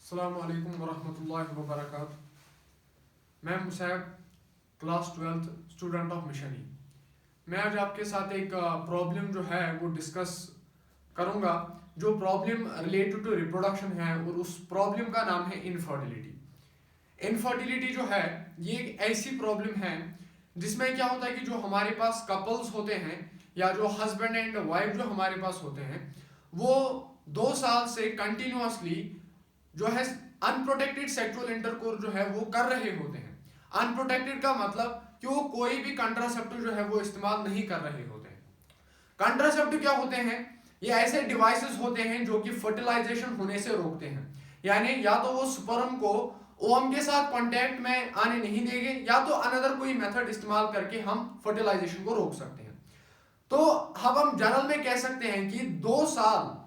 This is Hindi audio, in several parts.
अस्सलाम वालेकुम वरहमतुल्लाहि वबरकातुहू। मैं Musaib class 12th student of mission E. मैं आज आपके साथ एक प्रॉब्लम जो है वो डिस्कस करूंगा, जो प्रॉब्लम रिलेटेड टू रिप्रोडक्शन है, और उस प्रॉब्लम का नाम है इनफर्टिलिटी। इनफर्टिलिटी जो है ये एक ऐसी प्रॉब्लम है जिसमें क्या होता है कि जो हमारे पास कपल्स होते हैं या जो हस्बैंड एंड वाइफ जो हमारे पास होते हैं वो 2 साल से कंटिन्यूसली जो है अनप्रोटेक्टेड सेक्सुअल इंटरकोर्स जो है वो कर रहे होते हैं। अनप्रोटेक्टेड का मतलब कि वो कोई भी कंट्रासेप्टिव जो है वो इस्तेमाल नहीं कर रहे होते हैं। कंट्रासेप्टिव क्या होते हैं? ये ऐसे डिवाइसेस होते हैं जो कि फर्टिलाइजेशन होने से रोकते हैं, यानी या तो वो स्पर्म को ओवम के साथ कांटेक्ट में आने नहीं देंगे या तो अनदर कोई मेथड इस्तेमाल करके हम फर्टिलाइजेशन को रोक सकते हैं। तो अब हम जनरल में कह सकते हैं कि 2 साल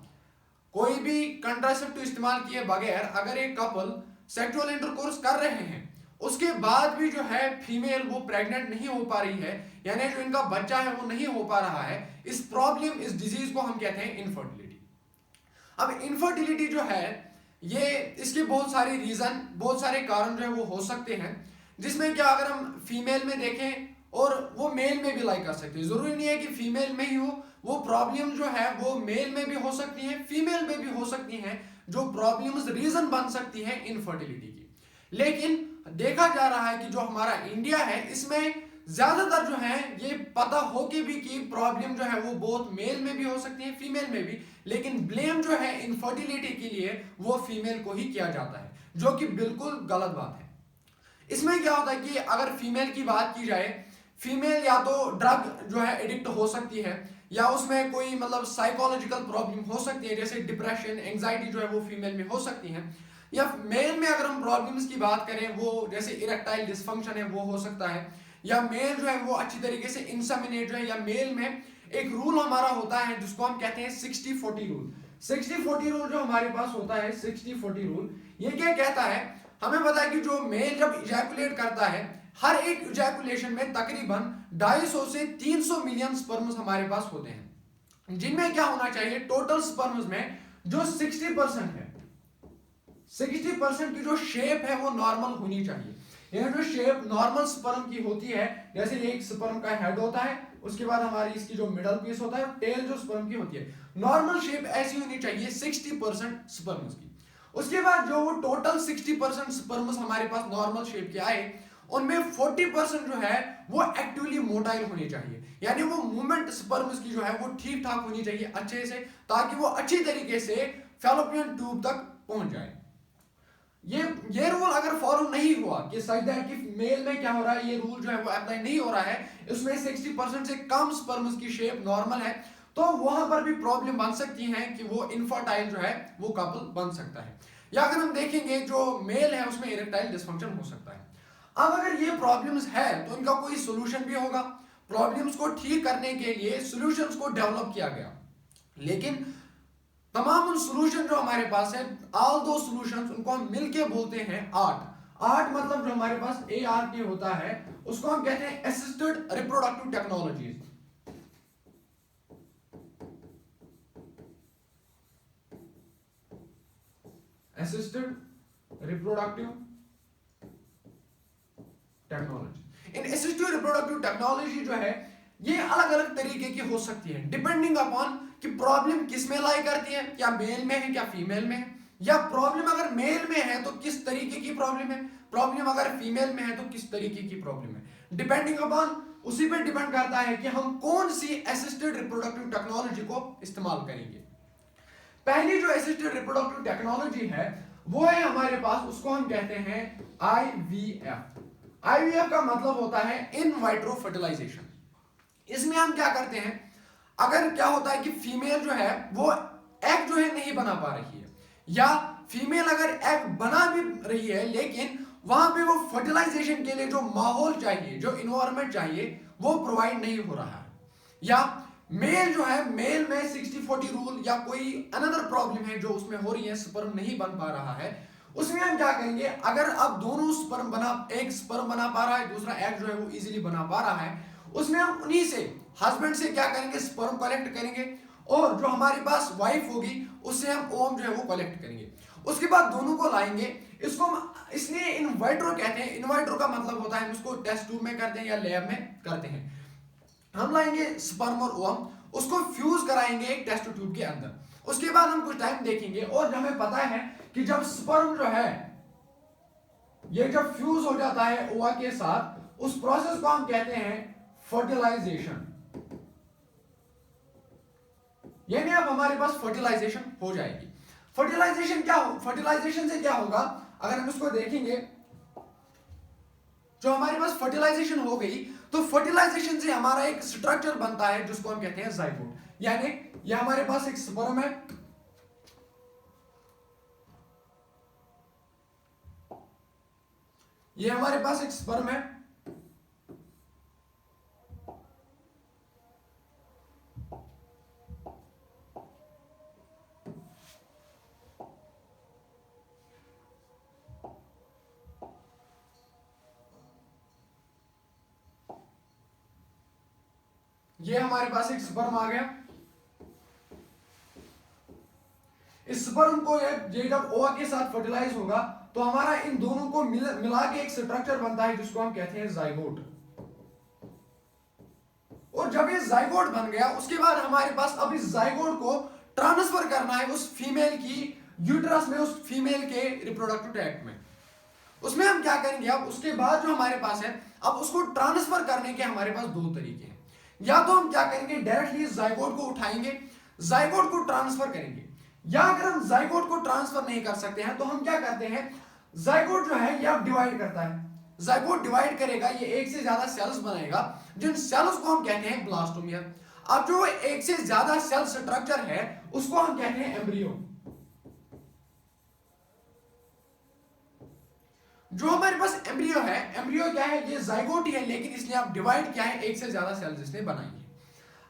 कोई भी कंट्रासेप्टिव इस्तेमाल किए बगैर अगर एक कपल सेक्सुअल इंटरकोर्स कर रहे हैं, उसके बाद भी जो है फीमेल वो प्रेग्नेंट नहीं हो पा रही है, यानी जो इनका बच्चा है वो नहीं हो पा रहा है, इस प्रॉब्लम इस डिजीज को हम कहते हैं इनफर्टिलिटी। अब इनफर्टिलिटी जो है ये इसके बहुत सारे रीजन, बहुत सारे कारण जो है वो हो सकते हैं, जिसमें क्या अगर हम फीमेल में देखें और वो मेल में भी लाई कर सकते हैं। जरूरी नहीं है कि फीमेल में ही हो, वो प्रॉब्लम जो है वो मेल में भी हो सकती है, फीमेल में भी हो सकती है, जो प्रॉब्लम्स रीजन बन सकती है इनफर्टिलिटी की। लेकिन देखा जा रहा है कि जो हमारा इंडिया है इसमें ज्यादातर जो है ये पता हो के भी कि प्रॉब्लम जो है वो बहुत मेल में भी हो सकती है, फीमेल में भी, लेकिन ब्लेम जो है इनफर्टिलिटी के लिए वो फीमेल को ही किया जाता है, जो कि बिल्कुल गलत बात है। इसमें क्या होता है कि अगर फीमेल की बात की जाए, फीमेल या तो ड्रग जो है एडिक्ट हो सकती है, या उसमें कोई मतलब साइकोलॉजिकल प्रॉब्लम हो सकती है, जैसे डिप्रेशन, एंजाइटी जो है वो फीमेल में हो सकती है। या मेल में अगर हम प्रॉब्लम्स की बात करें, वो जैसे इरेक्टाइल डिसफंक्शन है वो हो सकता है, या मेल जो है वो अच्छी तरीके से इंसेमिनेट जो है, या मेल में एक रूल हमारा होता है जिसको हम कहते हैं 60-40 रूल। 60-40 रूल जो हमारे पास होता है, 60-40 रूल, ये क्या कहता है? हमें पता है कि जो मेल जब इजैकुलेट करता है, हर एक इजैकुलेशन में तकरीबन 250 से 300 मिलियन स्पर्म्स हमारे पास होते हैं, जिनमें क्या होना चाहिए टोटल स्पर्म्स में जो 60% है, 60% की जो शेप है वो नॉर्मल होनी चाहिए। यह जो शेप नॉर्मल स्पर्म की होती है, जैसे एक स्पर्म का हेड होता है, उसके बाद हमारी इसकी जो मिडल पीस होता है, टेल जो स्पर्म की होती है, नॉर्मल शेप ऐसी होनी चाहिए 60% स्पर्म्स की। उसके बाद जो वो टोटल 60% स्पर्म्स हमारे पास नॉर्मल शेप के आए, उनमें 40% जो है वो एक्टिवली मोटाइल होनी चाहिए, यानी वो मूवमेंट स्पर्म्स की जो है वो ठीक ठाक होनी चाहिए अच्छे से, ताकि वो अच्छी तरीके से फैलोपियन ट्यूब तक पहुंच जाए। ये रूल अगर फॉलो नहीं हुआ कि सच दैट कि मेल में क्या हो रहा है, ये रूल जो है वो अप्लाई नहीं हो रहा है, इसमें 60% से कम स्पर्म्स की शेप नॉर्मल है, तो वहां पर भी प्रॉब्लम बन सकती है कि वो इनफर्टाइल जो है वो कपल बन सकता है। या अगर हम देखेंगे जो मेल है उसमें इरेक्टाइल डिसफंक्शन हो सकता है। अब अगर ये प्रॉब्लम्स है तो इनका कोई सोल्यूशन भी होगा। प्रॉब्लम्स को ठीक करने के लिए सॉल्यूशंस को डेवलप किया गया, लेकिन तमाम उन सॉल्यूशन जो हमारे पास है, ऑल दो सॉल्यूशंस, उनको हम मिलके बोलते हैं आर्ट। आर्ट मतलब जो हमारे पास ART होता है उसको हम कहते हैं assisted reproductive technologies. Assisted reproductive technology. इन असिस्टिव रिप्रोडक्टिव टेक्नोलॉजी जो है ये अलग अलग तरीके की हो सकती है, डिपेंडिंग अपॉन कि प्रॉब्लम किस में लाई करती है, क्या मेल में है क्या फीमेल में है, या प्रॉब्लम अगर मेल में है तो किस तरीके की प्रॉब्लम है, प्रॉब्लम अगर फीमेल में है तो किस तरीके की प्रॉब्लम है। डिपेंडिंग अपॉन उसी पे डिपेंड करता है कि हम कौन सी असिस्टेड रिप्रोडक्टिव टेक्नोलॉजी को इस्तेमाल करेंगे। पहली जो असिस्टेड रिप्रोडक्टिव टेक्नोलॉजी है वो है हमारे पास, उसको हम कहते हैं IVF। IVF का मतलब होता है इन वाइट्रो फर्टिलाइजेशन। इसमें हम क्या करते हैं, अगर क्या होता है कि फीमेल जो है वो एग जो है नहीं बना पा रही है, या फीमेल अगर एग बना भी रही है लेकिन वहां पे वो फर्टिलाइजेशन के लिए जो माहौल चाहिए, जो इन्वायरमेंट चाहिए, वो प्रोवाइड नहीं हो रहा है, या मेल जो है मेल में 60-40 रूल या कोई अनदर प्रॉब्लम है जो उसमें हो रही है, स्पर्म नहीं बन पा रहा है, उसमें हम क्या करेंगे, अगर अब दोनों स्पर्म बना, एक स्पर्म बना पा रहा है, दूसरा एग जो है वो इजीली बना पा रहा है, उसमें हम उन्हीं से हस्बैंड से क्या करेंगे, स्पर्म कलेक्ट करेंगे और जो हमारे पास वाइफ होगी उससे हम ओवम जो है वो कलेक्ट करेंगे। उसके बाद दोनों को लाएंगे, इसको हम इसलिए इन वाइट्रो कहते हैं। इन वाइट्रो का मतलब होता है हम इसको टेस्ट ट्यूब में करते हैं या लैब में करते हैं। हम लाएंगे स्पर्म और ओवम, उसको फ्यूज कराएंगे एक टेस्ट ट्यूब के अंदर। उसके बाद हम कुछ टाइम देखेंगे और हमें पता है कि जब स्पर्म जो है ये जब फ्यूज हो जाता है ओवा के साथ, उस प्रोसेस को हम कहते हैं फर्टिलाइजेशन। यानी अब हमारे पास फर्टिलाइजेशन हो जाएगी। फर्टिलाइजेशन से क्या होगा, अगर हम इसको देखेंगे, जो हमारे पास फर्टिलाइजेशन हो गई तो फर्टिलाइजेशन से हमारा एक स्ट्रक्चर बनता है जिसको हम कहते हैं जाइगोट। यानी ये हमारे पास एक स्पर्म है, ये हमारे पास एक स्पर्म है, ये हमारे पास एक स्पर्म आ गया। इस स्पर्म को ये जब ओवा के साथ फर्टिलाइज होगा तो हमारा इन दोनों को मिला के एक स्ट्रक्चर बनता है जिसको हम कहते हैं जाइगोट। और जब ये जाइगोट बन गया उसके बाद हमारे पास अब इस जाइगोट को ट्रांसफर करना है उस फीमेल की यूट्रस में, उस फीमेल के रिप्रोडक्टिव ट्रैक्ट में। उसमें हम क्या करेंगे, अब उसके बाद जो हमारे पास है, अब उसको ट्रांसफर करने के हमारे पास दो तरीके हैं। या तो हम क्या करेंगे, डायरेक्टली जाइगोट को उठाएंगे, जाइगोट को ट्रांसफर करेंगे, या अगर हम जाइगोट को ट्रांसफर नहीं कर सकते हैं तो हम क्या करते हैं, जाइगोट जो है ये अब डिवाइड करता है। जाइगोट डिवाइड करेगा, ये एक से ज्यादा सेल्स बनाएगा, जिन सेल्स को हम कहते हैं ब्लास्टोमियर। अब जो एक से ज्यादा सेल स्ट्रक्चर है उसको हम कहते हैं एम्ब्रियो। जो हमारे पास एम्ब्रियो है, एम्ब्रियो क्या है, ये जाइगोट ही है, लेकिन इसलिए आप डिवाइड क्या है, एक से ज्यादा सेल्स इसने बनाई है।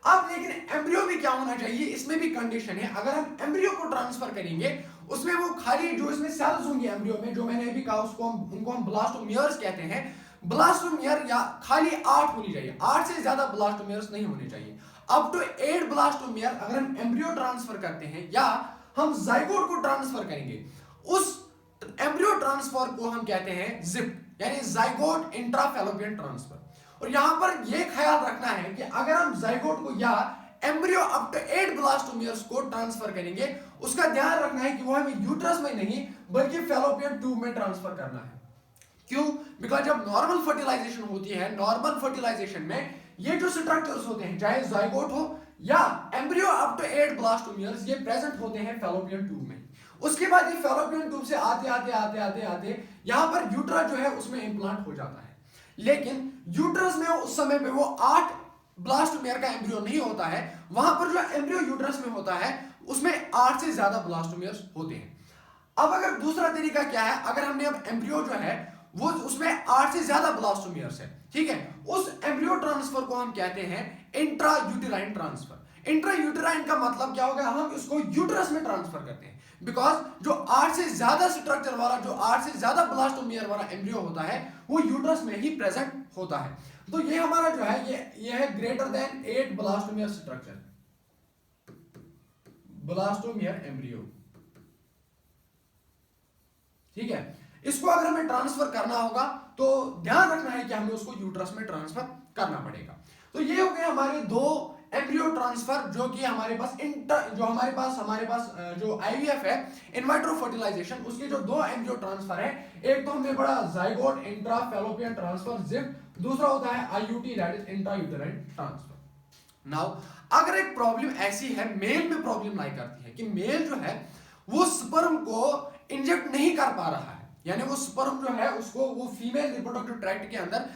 अब लेकिन एम्ब्रियो भी क्या होना चाहिए, इसमें भी कंडीशन है। अगर हम एम्ब्रियो को ट्रांसफर करेंगे उसमें वो खाली जो इसमें सेल्स होंगे एम्ब्रियो में, जो मैंने अभी कहा उसको उनको हम ब्लास्टोमियर्स कहते हैं। ब्लास्टोमियर या खाली 8 होनी चाहिए, 8 से ज्यादा ब्लास्टोमियर्स नहीं होने चाहिए। अप टू 8 ब्लास्टोमियर अगर हम एम्ब्रियो ट्रांसफर करते हैं या हम जाइगोट को ट्रांसफर करेंगे, उस एम्ब्रियो ट्रांसफर को हम कहते हैं जिप, यानी जाइगोट इंट्राफैलोपियन ट्रांसफर। और यहां पर यह ख्याल रखना है कि अगर हम जाइगोट को या एम्ब्रियो अप टू 8 ब्लास्टोमियर्स को ट्रांसफर करेंगे, उसका ध्यान रखना है कि वो हमें यूट्रस में नहीं बल्कि फैलोपियन ट्यूब में ट्रांसफर करना है। क्यों? बिकॉज जब नॉर्मल फर्टिलाइजेशन होती है, नॉर्मल फर्टिलाइजेशन में ये जो स्ट्रक्चर्स होते हैं, चाहे जाइगोट हो या एम्ब्रियो अप टू 8 ब्लास्टोमियर्स, ये प्रेजेंट होते हैं फैलोपियन ट्यूब में। उसके बाद ये फैलोपियन ट्यूब से आते आते आते आते आते यहां पर यूट्रस जो है उसमें इंप्लांट हो जाता है। लेकिन यूट्रस में उस समय पे वो 8 ब्लास्टोमियर का एम्ब्रियो नहीं होता है, वहां पर जो एम्ब्रियो यूट्रस में होता है उसमें 8 से ज्यादा ब्लास्टोमियर्स होते हैं। अब अगर दूसरा तरीका क्या है, अगर हमने अब एम्ब्रियो जो है वो उसमें 8 से ज्यादा ब्लास्टोमियर्स है, ठीक है, उस एम्ब्रियो ट्रांसफर को हम कहते हैं intra uterine transfer. Intra uterine का मतलब क्या होगा, हम इसको यूट्रस में ट्रांसफर करते हैं। बिकॉज जो 8 से ज्यादा स्ट्रक्चर वाला, जो 8 से ज्यादा ब्लास्टोमियर वाला एम्ब्रियो होता है वो यूट्रस में ही प्रेजेंट होता है। तो ये हमारा जो है ये है greater than 8 blastomere structure, blastomere embryo, ठीक है। इसको अगर हमें ट्रांसफर करना होगा तो ध्यान रखना है कि हमें उसको यूट्रस में ट्रांसफर करना पड़ेगा। तो ये हो गए हमारे दो एम्ब्रियो ट्रांसफर, जो कि हमारे पास जो आईवीएफ है, इन वाइट्रो फर्टिलाइजेशन, उसके जो दो एम्ब्रियो ट्रांसफर है, एक तो हमने पढ़ा zygote intra fallopian transfer zip, दूसरा होता है IUT that is intra uterine transfer. Now अगर एक प्रॉब्लम ऐसी है, मेल में प्रॉब्लम लाई करती है कि मेल जो है वो स्पर्म को इंजेक्ट नहीं कर पा रहा है, यानी वो स्पर्म जो है उसको वो फीमेल रिप्रोडक्टिव ट्रैक्ट के अंदर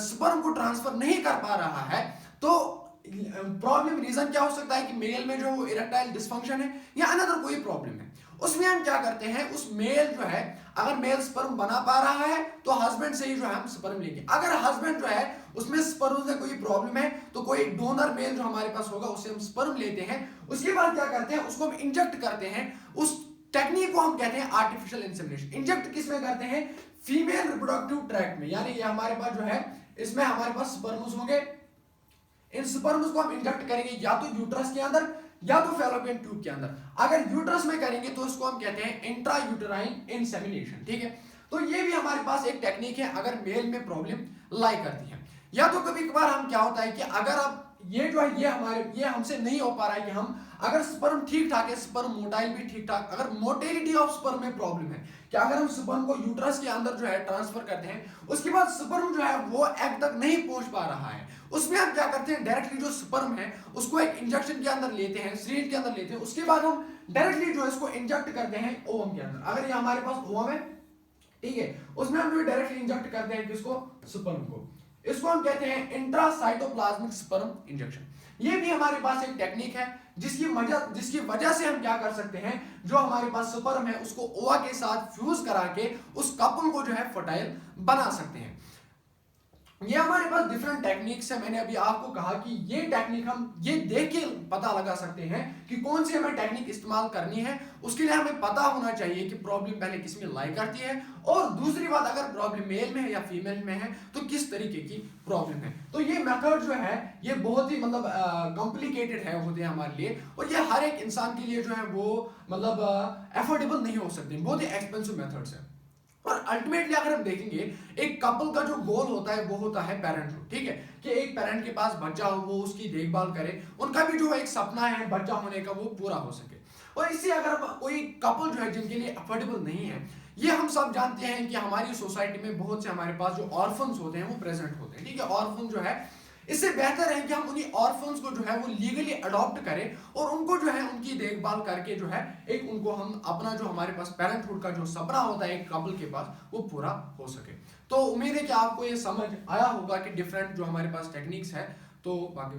स्पर्म को ट्रांसफर नहीं कर पा रहा है, तो प्रॉब्लम रीजन क्या हो सकता है कि मेल में जो इरेक्टाइल डिसफंक्शन है या अनदर कोई प्रॉब्लम है। उसमें हम क्या करते हैं, उस मेल जो है अगर मेल स्पर्म बना पा रहा है तो हस्बैंड से ही जो है हम स्पर्म लेंगे। अगर हस्बैंड जो है उसमें स्पर्म से कोई प्रॉब्लम है तो कोई डोनर मेल जो हमारे पास होगा उससे हम स्पर्म लेते हैं। उसके बाद क्या करते हैं, उसको हम इंजेक्ट करते हैं। उस टेक्निक को हम कहते हैं आर्टिफिशियल इंसेमिनेशन। इंजेक्ट किस में करते हैं, फीमेल रिप्रोडक्टिव ट्रैक्ट में, यानी ये हमारे पास जो है इसमें हमारे पास स्पर्म्स होंगे, इन स्पर्म्स को हम इंजेक्ट करेंगे या तो यूट्रस के अंदर या तो फैलोपियन ट्यूब के अंदर। अगर यूट्रस में करेंगे तो इसको हम कहते हैं इंट्रा यूटेराइन इंसेमिनेशन, ठीक है। तो ये भी हमारे पास एक टेक्निक है अगर मेल में प्रॉब्लम लाई करती है। या तो कभी कभार हम क्या होता है कि अगर आप ये जो है ये हमसे नहीं हो पा रहा है कि हम अगर स्पर्म ठीक ठाक है, स्पर्म मोटाइल भी ठीक ठाक, अगर मोटिलिटी ऑफ स्पर्म में प्रॉब्लम है कि अगर हम स्पर्म को यूट्रस के अंदर जो है ट्रांसफर करते हैं, उसके बाद स्पर्म जो है वो एग तक नहीं पहुंच पा रहा है, उसमें हम क्या करते हैं डायरेक्टली जो स्पर्म है उसको एक इंजेक्शन के अंदर लेते हैं, सिरिंज के अंदर लेते हैं, उसके बाद हम डायरेक्टली जो है इसको इंजेक्ट करते हैं ओवम के अंदर। अगर ये हमारे पास ओवम है, ठीक है, उसमें हम जो डायरेक्टली इंजेक्ट करते हैं किसको, स्पर्म को। इसको हम कहते हैं इंट्रासाइटोप्लाज्मिक स्पर्म इंजेक्शन। ये भी हमारे पास एक टेक्निक है जिसकी वजह से हम क्या कर सकते हैं, जो हमारे पास स्पर्म है उसको ओवा के साथ फ्यूज करा के उस कपल को जो है फर्टाइल बना सकते हैं। ये हमारे पास डिफरेंट टेक्निक्स है। मैंने अभी आपको कहा कि ये टेक्निक हम ये देख के पता लगा सकते हैं कि कौन सी हमें टेक्निक इस्तेमाल करनी है। उसके लिए हमें पता होना चाहिए कि प्रॉब्लम पहले किस में लाई करती है, और दूसरी बात अगर प्रॉब्लम मेल में है या फीमेल में है तो किस तरीके की प्रॉब्लम है। तो ये मेथड जो है ये बहुत ही मतलब कॉम्प्लिकेटेड है होते हैं हमारे लिए, और ये हर एक इंसान के लिए जो है वो मतलब एफोर्डेबल नहीं हो सकते, बहुत ही एक्सपेंसिव मेथड्स है। और अल्टीमेटली अगर हम देखेंगे एक कपल का जो गोल होता है वो होता है पेरेंटहुड, ठीक है, कि एक पेरेंट के पास बच्चा हो, वो उसकी देखभाल करे, उनका भी जो एक सपना है बच्चा होने का वो पूरा हो सके। और इससे अगर कोई कपल जो है जिनके लिए अफोर्डेबल नहीं है, ये हम सब जानते हैं कि हमारी सोसाइटी में बहुत से हमारे पास जो ऑर्फन्स होते हैं वो प्रेजेंट होते हैं, ठीक है। ऑर्फन जो है, इससे बेहतर है कि हम उन्हीं ऑर्फन्स को जो है वो लीगली अडॉप्ट करें और उनको जो है उनकी देखभाल करके जो है एक उनको हम अपना जो हमारे पास पेरेंटहुड का जो सपना होता है एक कपल के पास वो पूरा हो सके। तो उम्मीद है कि आपको ये समझ आया होगा कि डिफरेंट जो हमारे पास टेक्निक्स है। तो बाकी